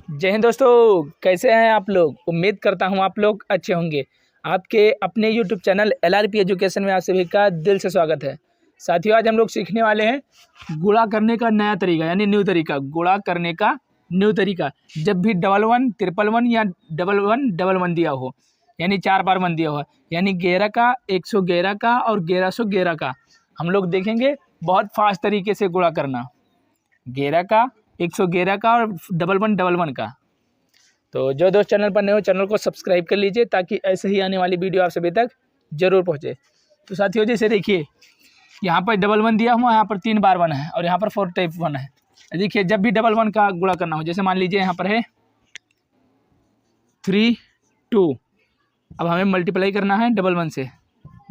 जय हिंद दोस्तों, कैसे हैं आप लोग। उम्मीद करता हूं आप लोग अच्छे होंगे। आपके अपने YouTube चैनल LRP एजुकेशन में आप सभी का दिल से स्वागत है। साथियों, आज हम लोग सीखने वाले हैं गुणा करने का नया तरीका, यानी न्यू तरीका। गुणा करने का न्यू तरीका, जब भी 11 1 1 या 11 1 1 दिया हो, यानी 4 बार 1 दिया हो, यानी 11 का 111 का और 1111 का हम लोग देखेंगे बहुत फास्ट तरीके से गुणा करना। 11 का 111 का और 1111 का। तो जो दोस्त चैनल पर नए हो, चैनल को सब्सक्राइब कर लीजिए ताकि ऐसे ही आने वाली वीडियो आप सभी तक जरूर पहुंचे। तो साथियों, जैसे देखिए यहाँ पर 11 दिया हुआ, यहाँ पर 3 बार 1 है और यहाँ पर 4 टाइप 1 है। देखिए जब भी 11 का गुणा करना हो, जैसे मान लीजिए यहाँ पर है 3 2, अब हमें मल्टीप्लाई करना है 11 से,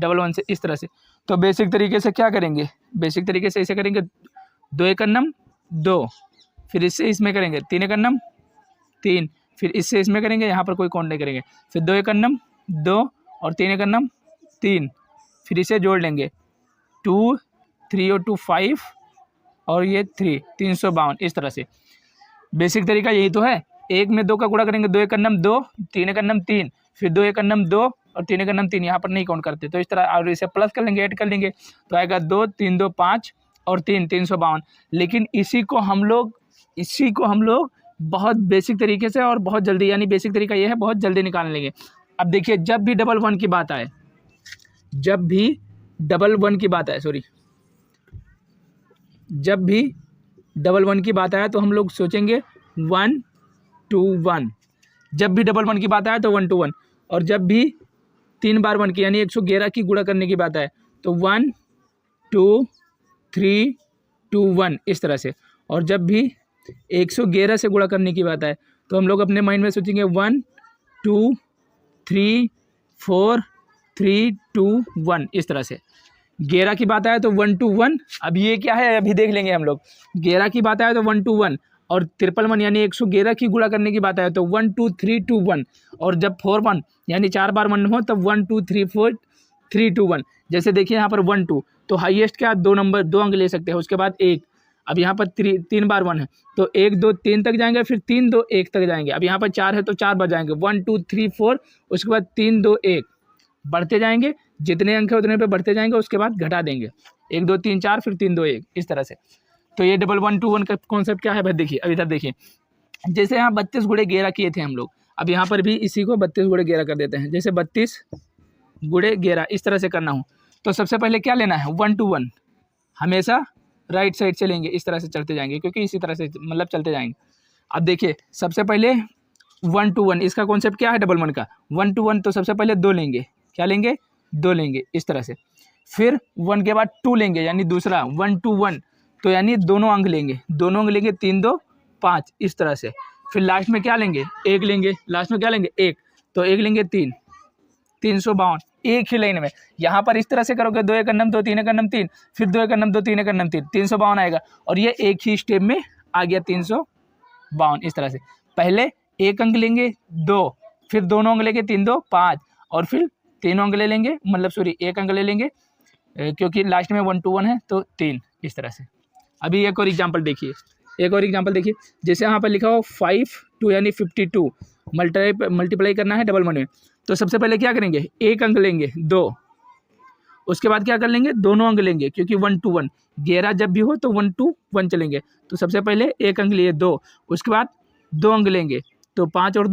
11 से इस तरह से। तो बेसिक तरीके से क्या करेंगे, बेसिक तरीके से ऐसे करेंगे, 2 एक अन्नम 2, फिर इससे इसमें करेंगे 3 एक अन्नम 3, फिर इससे इसमें करेंगे, यहाँ पर कोई काउंट नहीं करेंगे, फिर 2 एक अन्नम 2 और 3 एक अन्नम 3, फिर इसे जोड़ लेंगे 2 3 और 2 5 और ये 3 352। इस तरह से बेसिक तरीका यही तो है। एक में 2 का गुणा करेंगे, 2 एक अन्नम 2, 3 एक अन्नम 3, फिर 2 एक अन्नम 2 और 3 एक अन्नम 3, यहाँ पर नहीं काउंट करते। तो इस तरह और इसे प्लस कर लेंगे, ऐड कर लेंगे, तो आएगा 2 3 2 5 और 3 352। लेकिन इसी को हम लोग बहुत बेसिक तरीके से और बहुत जल्दी, यानी बेसिक तरीका ये है, बहुत जल्दी निकाल लेंगे। अब देखिए जब भी 11 की बात आए, जब भी 11 की बात आए, जब भी 11 की बात आए तो हम लोग सोचेंगे 1 2 1। जब भी 11 की बात आए तो 1 2 1। और जब भी 3 बार 1 की, यानी 111 की गुणा करने की बात आए तो 1 2 3 2 1 इस तरह से। और जब भी 111 से गुणा करने की बात आए तो हम लोग अपने माइंड में सोचेंगे 1 2 3 4 3 2 1 इस तरह से। 11 की बात आए तो 1 2 1। अब ये क्या है, अभी देख लेंगे हम लोग। 11 की बात आए तो 1 2 1, और 1 यानी 111 की गुणा करने की बात आए तो 1 2 3 2 1। और जब 4 1 यानी 4 बार 1 हो तब 1 2 3 4 3 2 1। जैसे देखिए यहाँ पर 1 2, तो हाईएस्ट क्या, 2 अंक ले सकते हैं, उसके बाद 1। अब यहाँ पर 3 बार 1 है तो 1 2 3 तक जाएंगे, फिर 3 2 1 तक जाएंगे। अब यहाँ पर 4 है तो 4 बार जाएंगे, 1 2 3 4, उसके बाद 3 2 1, बढ़ते जाएंगे, जितने अंक है उतने पे बढ़ते जाएंगे, उसके बाद घटा देंगे, 1 2 3 4, फिर 3 2 1 इस तरह से। तो ये 11 2 1 का कॉन्सेप्ट क्या है भाई, देखिए अब इधर देखिए, जैसे यहाँ 32 गुणे 11 किए थे हम लोग, अब यहाँ पर भी इसी को 32 गुणे 11 कर देते हैं। जैसे 32 गुणे 11 इस तरह से करना हो तो सबसे पहले क्या लेना है, 1 2 1 हमेशा राइट साइड से लेंगे, इस तरह से चलते जाएंगे, क्योंकि इसी तरह से मतलब चलते जाएंगे। अब देखिए सबसे पहले 1 2 1, इसका कॉन्सेप्ट क्या है 11 का, 1 2 1, तो सबसे पहले 2 लेंगे, क्या लेंगे, 2 लेंगे इस तरह से। फिर 1 के बाद 2 लेंगे, यानी दूसरा 1 2 1, तो यानी दोनों अंक लेंगे, 3 2 5 इस तरह से। फिर लास्ट में क्या लेंगे, 1 लेंगे, लास्ट में क्या लेंगे 1, तो 1 लेंगे 3 352, एक ही लाइन में। यहाँ पर इस तरह से करोगे, 2 एक अन्नम 2 3 एक अन्नम 3, फिर 2 एक अन्नम 2 3 एक अन्नम 3, 352 आएगा। और ये एक ही स्टेप में आ गया 352 इस तरह से। पहले एक अंक लेंगे 2, फिर दोनों अंक लेंगे 3 2 5, और फिर तीनों अंक ले लेंगे, मतलब सॉरी एक अंक ले लेंगे, क्योंकि लास्ट में 1 2 1 है तो 3 इस तरह से। अभी एक और एग्जाम्पल देखिए, जैसे यहाँ पर लिखा हो 5 2 यानी 52, मल्टीप्लाई करना है 11 में। तो सबसे पहले क्या करेंगे, एक अंक लेंगे 2, उसके बाद क्या कर लेंगे, दोनों अंक लेंगे, क्योंकि 1 2 1 11 जब भी हो तो 1 2 1 चलेंगे। तो सबसे पहले एक अंक लिए 2, उसके बाद 2 अंक लेंगे, तो 5 और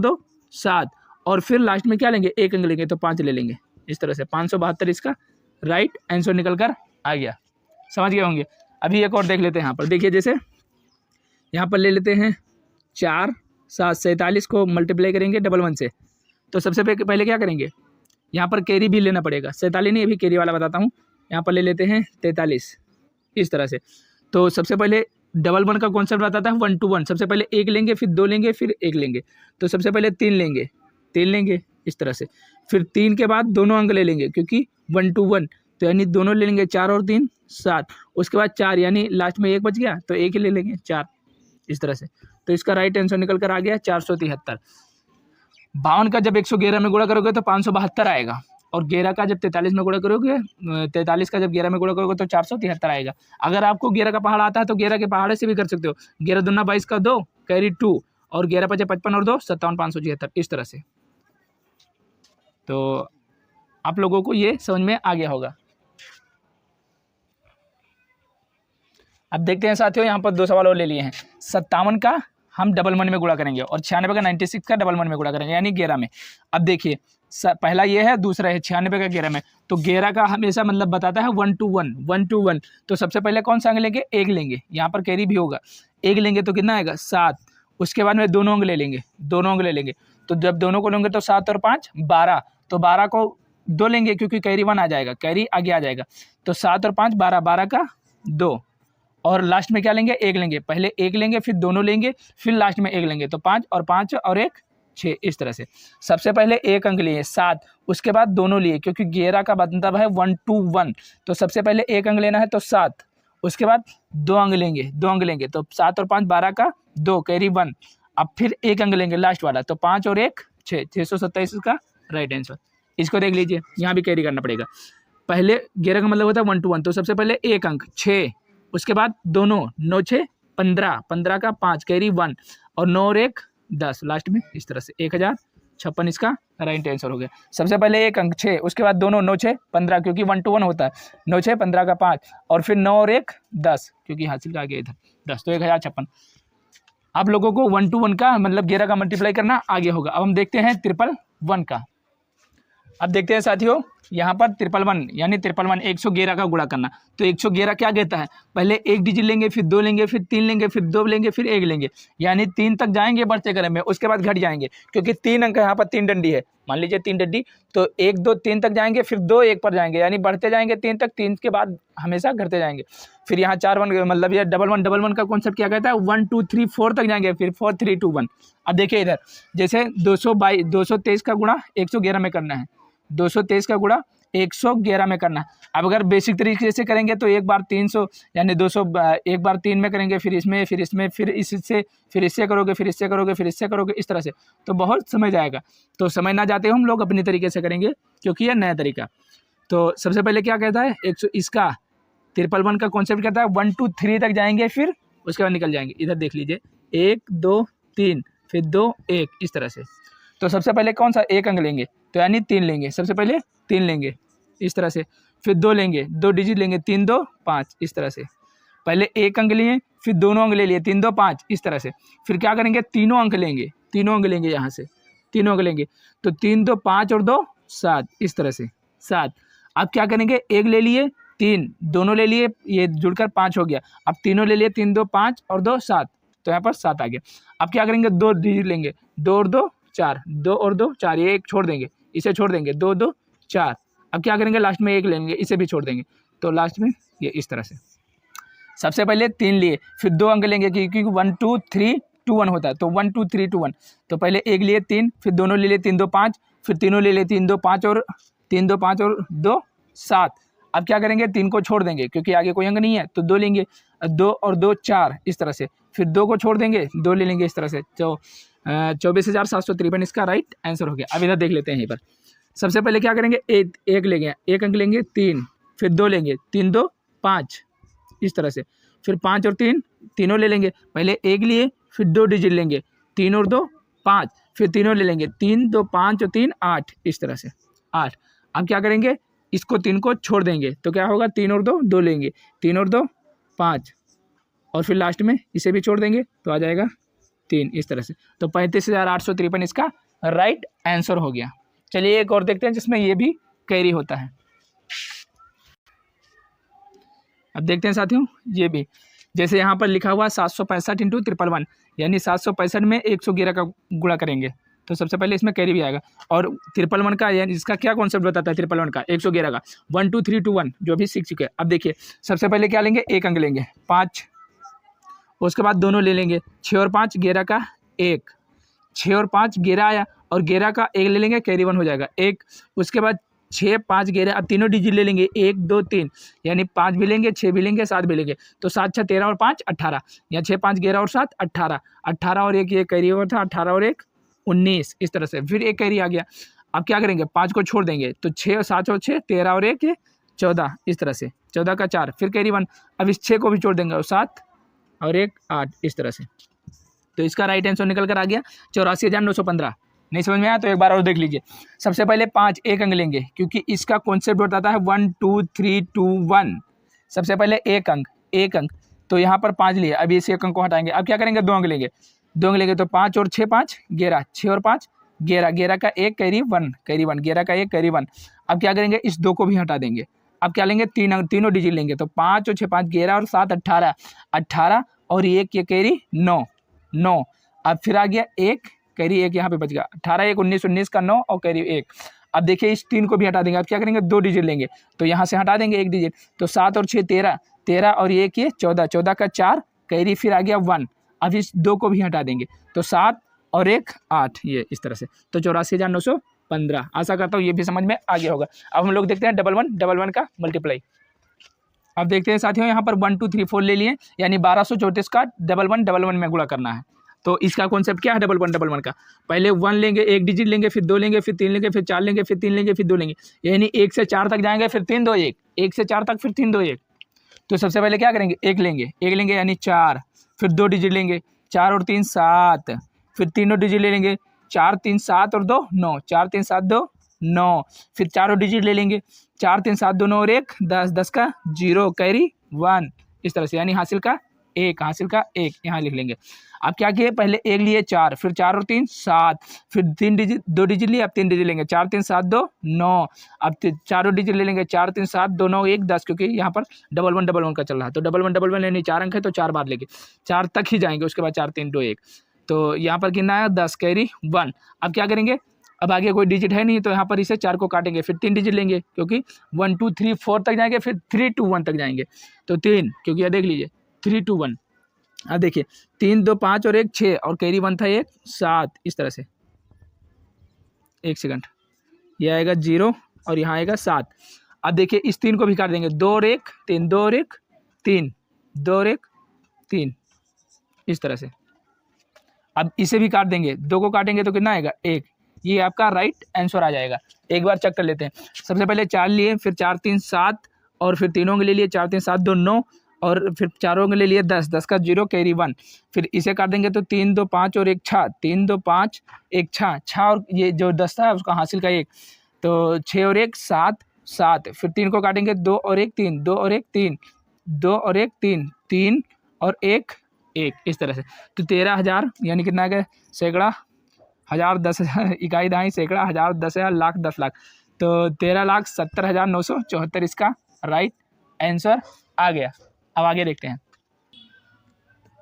2 7, और फिर लास्ट में क्या लेंगे, एक अंक लेंगे तो 5 ले लेंगे इस तरह से। 572 इसका राइट आंसर निकल कर आ गया, समझ गए होंगे। अभी एक और देख लेते हैं। यहाँ पर देखिए, जैसे यहाँ पर ले लेते हैं 4 7 47 को मल्टीप्लाई करेंगे 11 से, तो सबसे पहले क्या करेंगे, यहाँ पर कैरी भी लेना पड़ेगा, 47 नहीं, अभी कैरी वाला बताता हूँ। यहाँ पर ले लेते हैं 43 इस तरह से। तो सबसे पहले 11 का कॉन्सेप्ट बताता है 1 2 1, सबसे पहले 1 लेंगे, फिर 2 लेंगे, फिर 1 लेंगे, तो सबसे पहले 3 लेंगे इस तरह से। फिर 3 के बाद दोनों अंक ले लेंगे, क्योंकि 1 2 1, तो यानी दोनों ले लेंगे, 4 और 3 7, उसके बाद 4, यानी लास्ट में 1 बच गया तो 1 ही ले लेंगे 4 इस तरह से। तो इसका राइट आंसर निकल कर आ गया 473। 52 का जब 111 में गुणा करोगे तो 572 आएगा, और 11 का जब 43 में गुणा करोगे, 43 का जब 11 में गुणा करोगे तो 473 आएगा। अगर आपको 11 का पहाड़ आता है तो 11 के पहाड़े से भी कर सकते हो। 11 दूना 22 का 2 कैरी 2, और 11 5 55 और 2 57 576 इस तरह से। तो आप लोगों को ये समझ में आ गया होगा। अब देखते हैं साथियों, यहाँ पर 2 सवाल और ले लिए हैं। 57 का हम डबल मन में गुणा करेंगे और 96 का 96 का डबल मन में गुणा करेंगे, यानी 11 में। अब देखिए पहला ये है, दूसरा है 96 का 11 में। तो 11 का हमेशा मतलब बताता है 1 to 1, 1 to 1। तो सबसे पहले कौन सा अंक लेंगे? 1 लेंगे, यहाँ पर कैरी भी होगा। 1 लेंगे तो कितना आएगा? 7। उसके बाद में दोनों अंक ले लेंगे, दोनों अंक ले लेंगे। तो जब दोनों को लेंगे तो 7 और 5 12। तो 12 को 2 लेंगे क्योंकि कैरी 1 आ जाएगा, कैरी आगे आ जाएगा। तो 7 और 5 12, 12 का 2। और लास्ट में क्या लेंगे? 1 लेंगे। पहले 1 लेंगे, फिर दोनों लेंगे, फिर लास्ट में 1 लेंगे। तो 5 और 5 और 1 6 इस तरह से। सबसे पहले 1 अंक लिए 7, उसके बाद दोनों लिए, क्योंकि 11 का मतलब है 1 to 1। तो सबसे पहले 1 अंक लेना है तो 7, उसके बाद 2 अंक लेंगे, 2 अंक लेंगे। तो 7 और 5 12 का 2, कैरी 1। अब फिर 1 अंक लेंगे लास्ट वाला, तो 5 और 1 6, 627 इसका राइट आंसर। इसको देख लीजिए, यहाँ भी कैरी करना पड़ेगा। पहले 11 का मतलब होता है 1 to 1। तो सबसे पहले 1 अंक 6, उसके बाद दोनों 9 6 15, 15 का 5 कैरी 1 और 9 और 1 10 लास्ट में इस तरह से। 1056 इसका राइट आंसर हो गया। सबसे पहले 1 अंक 6, उसके बाद दोनों 9 6 15, क्योंकि 1 to 1 होता है। 9 6 15 का 5 और फिर 9 और 1 10, क्योंकि हासिल का आगे इधर 10। तो 1056। आप लोगों को 1 to 1 का मतलब 11 का मल्टीप्लाई करना आगे होगा। अब हम देखते हैं 111 का। अब देखते हैं साथियों, यहाँ पर 111 यानी 111 111 का गुणा करना। तो 111 क्या कहता है? पहले 1 डिजिट लेंगे, फिर 2 लेंगे, फिर 3 लेंगे, फिर 2 लेंगे, फिर 1 लेंगे, यानी 3 तक जाएंगे बढ़ते क्रम में। उसके बाद घट जाएंगे, क्योंकि 3 अंक यहाँ पर 3 डंडी है, मान लीजिए 3 डंडी। तो 1 2 3 तक जाएंगे, फिर 2 1 पर जाएंगे, यानी बढ़ते जाएंगे 3 तक, 3 के बाद हमेशा घटते जाएंगे। फिर यहाँ 4 1 मतलब ये डबल वन का कॉन्सेप्ट क्या कहता है? 1 2 3 4 तक जाएंगे, फिर 4 3 2 1। अब देखिए इधर, जैसे 223 का गुणा 111 में करना है, 223 का गुणा 111 में करना है। अब अगर बेसिक तरीके से करेंगे तो एक बार 300 यानी 200 एक बार 3 में करेंगे, फिर इसमें, फिर इसमें, फिर इससे, फिर इससे करोगे, फिर इससे करोगे, फिर इससे करोगे, इस तरह से। तो बहुत समय जाएगा। तो समय ना जाते हम लोग अपनी तरीके से करेंगे, क्योंकि यह नया तरीका। तो सबसे पहले क्या कहता है? इसका 111 का कॉन्सेप्ट कहता है 1 2 3 तक जाएंगे, फिर उसके बाद निकल जाएंगे। इधर देख लीजिए, 1 2 3 फिर 2 1 इस तरह से। तो सबसे पहले कौन सा? 1 अंक लेंगे, तो यानी 3 लेंगे। सबसे पहले 3 लेंगे इस तरह से, फिर 2 लेंगे, 2 डिजिट लेंगे, 3 2 5 इस तरह से। पहले 1 अंक लिए, फिर दोनों अंक ले लिए, 3 2 5 इस तरह से। फिर क्या करेंगे? तीनों अंक लेंगे, तीनों अंक लेंगे, यहाँ से तीनों अंक लेंगे। तो 3 2 5 और 2 7 इस तरह से 7। अब क्या करेंगे? 1 ले लिए, 3 दोनों ले लिए, ये जुड़कर 5 हो गया। अब तीनों ले लिए, 3 2 5 और 2 7, तो यहाँ पर 7 आ गया। अब क्या करेंगे? 2 डिजिट लेंगे, 2 और 2 4, 2 और 2 4, ये 1 छोड़ देंगे, इसे छोड़ देंगे, 2 2 4। अब क्या करेंगे? लास्ट में 1 लेंगे, इसे भी छोड़ देंगे। तो लास्ट में ये इस तरह से। सबसे पहले 3 लिए, फिर 2 अंक लेंगे, क्योंकि 1 2 3 2 1 होता है। तो 1 2 3 2 1। तो पहले 1 लिए 3, फिर दोनों ले लिए 3 2 5, फिर तीनों ले लिए 3 2 5 और 3 2 5 और 2 7। अब क्या करेंगे? 3 को छोड़ देंगे, क्योंकि आगे कोई अंक नहीं है। तो 2 लेंगे, 2 और 2 4 इस तरह से। फिर 2 को छोड़ देंगे, 2 ले लेंगे इस तरह से। तो 24,753 इसका राइट आंसर हो गया। अब इधर देख लेते हैं। यहीं पर सबसे पहले क्या करेंगे? 1 लेंगे, 1 अंक लेंगे 3, फिर 2 लेंगे, 3 2 5 इस तरह से। फिर 5 और 3 तीनों ले लेंगे। पहले 1 लिए, फिर 2 डिजिट लेंगे, 3 और 2 5, फिर तीनों ले लेंगे, 3 2 5 और 3 8 इस तरह से 8। अब क्या करेंगे? इसको 3 को छोड़ देंगे, तो क्या होगा? 3 और 2 2 लेंगे, 3 और 2 5 और फिर लास्ट में इसे भी छोड़ देंगे, तो आ जाएगा 3 इस तरह से। तो 35,853 इसका राइट आंसर हो गया। चलिए एक और देखते हैं जिसमें ये भी कैरी होता है। अब देखते हैं साथियों, ये भी जैसे यहाँ पर लिखा हुआ 765 इंटू 111, यानी 765 में 111 का गुणा करेंगे। तो सबसे पहले इसमें कैरी भी आएगा। और 111 का यानी इसका क्या कॉन्सेप्ट बताता है? 111 का 111 का 1 2 3 2 1 जो भी सीख चुके हैं। अब देखिए, सबसे पहले क्या लेंगे? 1 अंक लेंगे 5, उसके बाद दोनों ले लेंगे, 6 और 5 11 का 1, 6 और 5 11 आया, और 11 का 1 ले लेंगे, कैरी 1 हो जाएगा 1। उसके बाद 6 5 11, अब तीनों डिजिट ले लेंगे, 1 2 3, यानी 5 भी लेंगे, 6 भी लेंगे, 7 भी लेंगे। तो 7 6 13 और 5 18, या 6 5 11 और 7 18, 18 और 1 ये कैरी ओवर था, 18 और 1 19 इस तरह से। फिर एक कैरी आ गया। अब क्या करेंगे? 5 को छोड़ देंगे, तो 6 और 7 और 6 13 और 1 14 इस तरह से, 14 का 4, फिर कैरी 1। अब इस 6 को भी छोड़ देंगे, और 7 और 1 8 इस तरह से। तो इसका राइट आंसर निकल कर आ गया 84,915। नहीं समझ में आया तो एक बार और देख लीजिए। सबसे पहले 5 एक अंक लेंगे, क्योंकि इसका कॉन्सेप्ट बताता है 1 2 3 2 1। सबसे पहले एक अंक, तो यहाँ पर 5 लिए, अभी इस एक अंक को हटाएंगे। अब क्या करेंगे, 2 अंक लेंगे, 2 अंक लेंगे तो 5 और 6 5 11, 6 और 5 11, 11 का 1 कैरी 1, 11 का 1 कैरी 1। अब क्या करेंगे, इस 2 को भी हटा देंगे। अब क्या लेंगे, 3 अंक, तीनों डिजिट लेंगे, तो 5 और 6 5 11 और 7 18, 18 और 1 ये कैरी 9 9। अब फिर आ गया 1 कैरी 1 यहाँ पे बच गया, 18 1 19, 19 का 9 और कैरी 1। अब देखिए इस 3 को भी हटा देंगे। अब क्या करेंगे, 2 डिजिट लेंगे, तो यहाँ से हटा देंगे 1 डिजिट, तो 7 और 6 13, 13 और 1 ये 14, 14 का 4 कैरी फिर आ गया 1। अब इस 2 को भी हटा देंगे, तो 7 और 1 8, ये इस तरह से, तो 84,915। आशा करता हूँ ये भी समझ में आ गया होगा। अब हम लोग देखते हैं 11 का मल्टीप्लाई। अब देखते हैं साथियों, यहाँ पर 1 2 3 4 ले लिए, यानी 1234 का 11 में गुणा करना है। तो इसका कॉन्सेप्ट क्या है 11 का, पहले 1 लेंगे, 1 डिजिट लेंगे, फिर 2 लेंगे, फिर 3 लेंगे, फिर 4 लेंगे, फिर 3 लेंगे, फिर 2 लेंगे, यानी 1 से 4 तक जाएंगे, फिर 3 2 1, 1 से 4 तक, फिर 3 2 1। तो सबसे पहले क्या करेंगे, 1 लेंगे यानी 4, फिर 2 डिजिट लेंगे, 4 और 3 7, फिर तीनों डिजिट ले लेंगे, 4 3 7 और 2 9, 4 3 7 2 9, फिर चारों डिजिट ले लेंगे, 4 3 7 2 9 और 1 10, 10 का 0 कैरी 1, इस तरह से, यानी हासिल का 1 यहाँ लिख लेंगे। अब क्या किए, पहले 1 लिए 4, फिर 4 और 3 7, फिर 3 डिजिट 2 डिजिट लिए, अब 3 डिजिट लेंगे, 4 3 7 2 9, अब चारों डिजिट ले लेंगे, 4 3 7 2 9 1 10, क्योंकि यहाँ पर 11 का चल रहा है, तो 11 यानी 4 अंक है, तो 4 बार लेंगे, 4 तक ही जाएंगे, उसके बाद 4 3 2 1, तो यहाँ पर कितना आया 10 कैरी 1। अब क्या करेंगे, अब आगे कोई डिजिट है नहीं, तो यहाँ पर इसे 4 को काटेंगे, फिर 3 डिजिट लेंगे, क्योंकि 1 2 3 4 तक जाएंगे, फिर 3 2 1 तक जाएंगे, तो 3, क्योंकि यह देख लीजिए 3 2 1। अब देखिए 3 2 5 और 1 6 और कैरी 1 था 1 7, इस तरह से, 1 सेकंड, यह आएगा 0 और यहाँ आएगा 7। अब देखिए इस 3 को भी काट देंगे, 2 और 1 3, 2 और 1 3, 2 और 1 3, इस तरह से। अब इसे भी काट देंगे, 2 को काटेंगे तो कितना आएगा 1, ये आपका राइट आंसर आ जाएगा। एक बार चेक कर लेते हैं। सबसे पहले 4 लिए, फिर 4 3 7 और फिर तीनों के ले लिए, 4 3 7 2 9 और फिर चारों के ले लिए 10, 10 का 0 कैरी 1। फिर इसे काट देंगे तो 3 2 5 और 1 6, 3 2 5 1 6, 6 और ये जो 10 था उसका हासिल का 1, तो 6 और 1 7 7। फिर 3 को काटेंगे, 2 और 1 3, 2 और 1 3, 2 और 1 3 3 और 1 1, इस तरह से। तो 13,000 यानी कितना आ गया, सैकड़ा, हज़ार, 10,000, इकाई दहाई, सैकड़ा, हज़ार, 10,000, लाख, 10 लाख, तो 13,70,974 इसका राइट आंसर आ गया। अब आगे देखते हैं।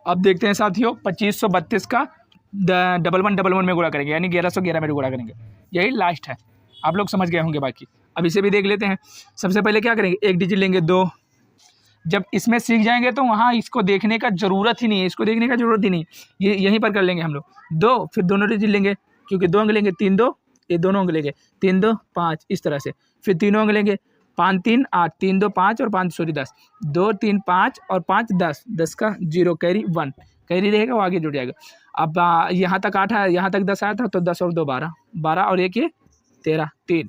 अब देखते हैं साथियों 2532 का 11 में गुणा करेंगे, यानी 1111 में गुणा करेंगे। यही लास्ट है, आप लोग समझ गए होंगे। बाकी अब इसे भी देख लेते हैं। सबसे पहले क्या करेंगे, 1 डिजिट लेंगे 2, जब इसमें सीख जाएंगे तो वहाँ इसको देखने का ज़रूरत ही नहीं है, इसको देखने का ज़रूरत ही नहीं, ये यहीं पर कर लेंगे हम लोग। 2, फिर दोनों डिजिट लेंगे, क्योंकि 2 अंक लेंगे, 3 2, ये दोनों अंक लेंगे, 3 2 5, इस तरह से। फिर तीनों अंक लेंगे, 5 3 8, 3 2 5 और 5 सॉरी 10, 2 3 5 और 5 10, 10 का 0 कैरी 1, कैरी रहेगा वो आगे जुड़ जाएगा। अब यहाँ तक 8 है, यहाँ तक 10 आया था, तो 10 और 2 12, 12 और 1 ये 13 3।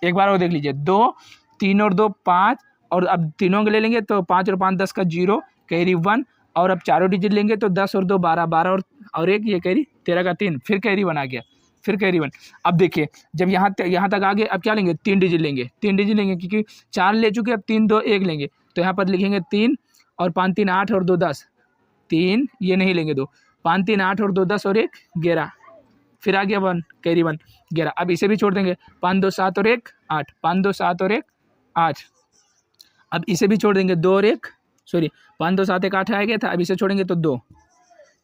एक बार और देख लीजिए, 2 3 और 2 5, और अब तीनों के ले लेंगे तो 5 और 5 10 का 0 कैरी 1, और अब चारों डिजिट लेंगे तो 10 और 2 12, 12 और 1 ये कैरी 13 का 3, फिर कैरी 1 आ गया, फिर कैरी 1। अब देखिए जब यहाँ तक आ गए, अब क्या लेंगे, 3 डिजिट लेंगे, 3 डिजिट लेंगे, क्योंकि 4 ले चुके, अब 3 2 1 लेंगे, तो यहाँ पर लिखेंगे 3 और 5 3 8 और 2 10, 3 ये नहीं लेंगे, 2 5 3 8 और 2 10 और 1 11, फिर आ गया 1 कैरी 1 11। अब इसे भी छोड़ देंगे, 5 2 7 और 1 8, 5 2 7 और 1 8। अब इसे भी छोड़ देंगे, 2 और 1 सॉरी 5 2 7 1 8 आ गया था, अब इसे छोड़ेंगे तो 2,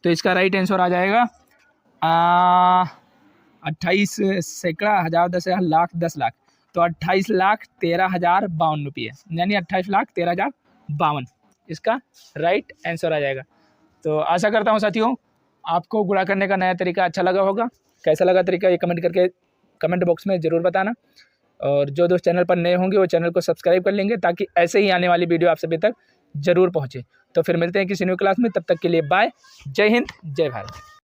तो इसका राइट आंसर आ जाएगा 28 सैकड़ा, हज़ार, 10,000, लाख, 10 लाख, तो 28,13,052 रुपये, यानी 28,13,052 इसका राइट आंसर आ जाएगा। तो आशा करता हूँ साथियों आपको गुणा करने का नया तरीका अच्छा लगा होगा। कैसा लगा तरीका ये कमेंट करके कमेंट बॉक्स में ज़रूर बताना, और जो दोस्त चैनल पर नए होंगे वो चैनल को सब्सक्राइब कर लेंगे, ताकि ऐसे ही आने वाली वीडियो आप सभी तक जरूर पहुँचे। तो फिर मिलते हैं किसी न्यू क्लास में, तब तक के लिए बाय, जय हिंद, जय भारत।